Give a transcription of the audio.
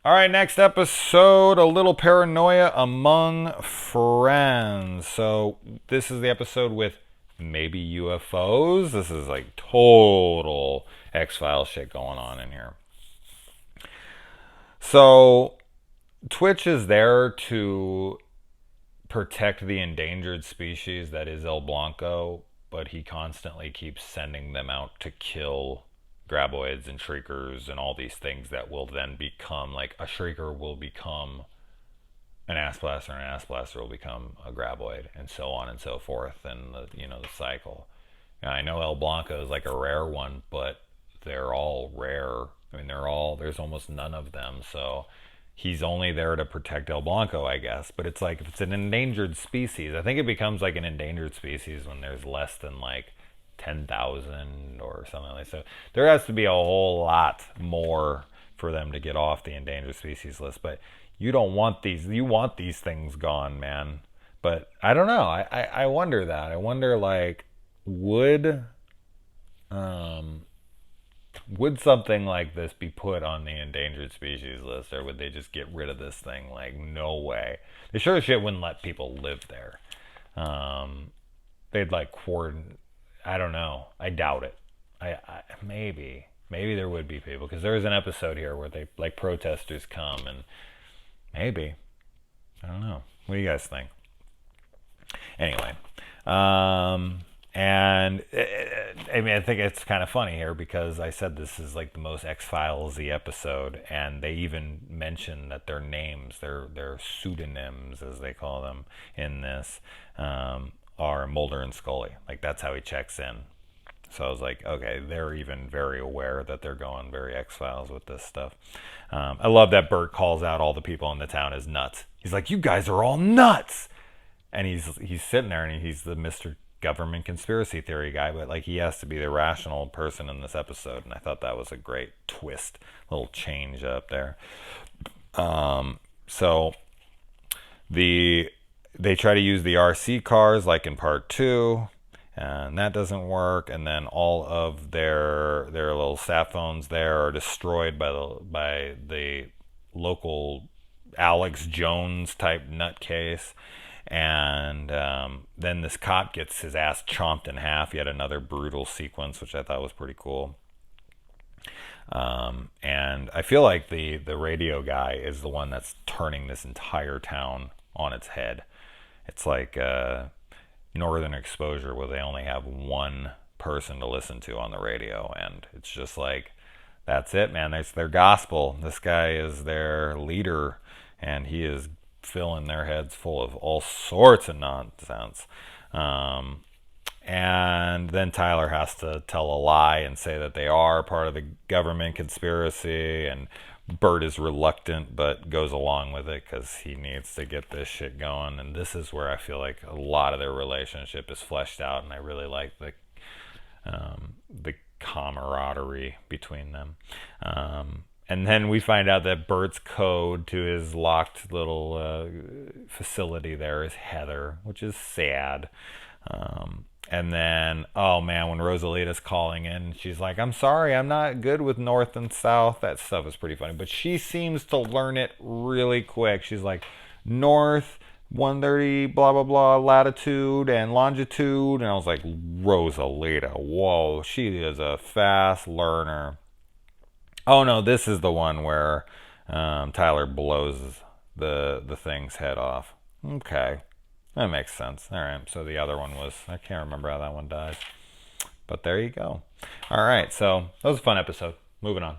All right, next episode, a little paranoia among friends. So this is the episode with maybe UFOs. This is like total X-Files shit going on in here. So Twitch is there to protect the endangered species that is El Blanco, but he constantly keeps sending them out to kill graboids and shriekers and all these things that will then become like a shrieker will become an ass blaster, and an ass blaster will become a graboid, and so on and so forth, and the cycle. And I know El Blanco is like a rare one, but they're all rare. I mean, there's almost none of them, so he's only there to protect El Blanco, I guess. But it's like if it's an endangered species, I think it becomes like an endangered species when there's less than like 10,000 or something like that. So there has to be a whole lot more for them to get off the endangered species list. But you don't want these. You want these things gone, man. But I don't know. I wonder that. I wonder like would um would something like this be put on the endangered species list, or would they just get rid of this thing? Like, no way. They sure as shit wouldn't let people live there. Um, they'd like coordinate. I don't know. I doubt it. Maybe there would be people because there was an episode here where they like protesters come and maybe I don't know. What do you guys think? Anyway, and I mean, I think it's kind of funny here because I said this is like the most X-Files-y episode, and they even mention that their names, their pseudonyms, as they call them in this, are Mulder and Scully. Like that's how he checks in. So I was like, okay, they're even very aware that they're going very X-Files with this stuff. I love that Bert calls out all the people in the town as nuts. He's like, you guys are all nuts. And he's sitting there and he's the Mr. Government conspiracy theory guy, but like he has to be the rational person in this episode, and I thought that was a great twist, little change up there. So they try to use the RC cars like in part two, and that doesn't work. And then all of their little sat phones there are destroyed by the local Alex Jones type nutcase. And then this cop gets his ass chomped in half. Yet another brutal sequence, which I thought was pretty cool. And I feel like the radio guy is the one that's turning this entire town on its head. It's like Northern Exposure, where they only have one person to listen to on the radio, and it's just like that's it, man. That's their gospel. This guy is their leader, and he is filling their heads full of all sorts of nonsense. And then Tyler has to tell a lie and say that they are part of the government conspiracy, and Bert is reluctant but goes along with it because he needs to get this shit going. And this is where I feel like a lot of their relationship is fleshed out, and I really like the camaraderie between them. And then we find out that Bert's code to his locked little facility there is Heather, which is sad. And then, oh man, when Rosalita's calling in, she's like, I'm sorry, I'm not good with North and South. That stuff is pretty funny. But she seems to learn it really quick. She's like, North, 130, blah, blah, blah, latitude and longitude. And I was like, Rosalita, whoa, she is a fast learner. Oh no, this is the one where Tyler blows the thing's head off. Okay, that makes sense. All right, so the other one was I can't remember how that one dies, but there you go. All right, so that was a fun episode. Moving on.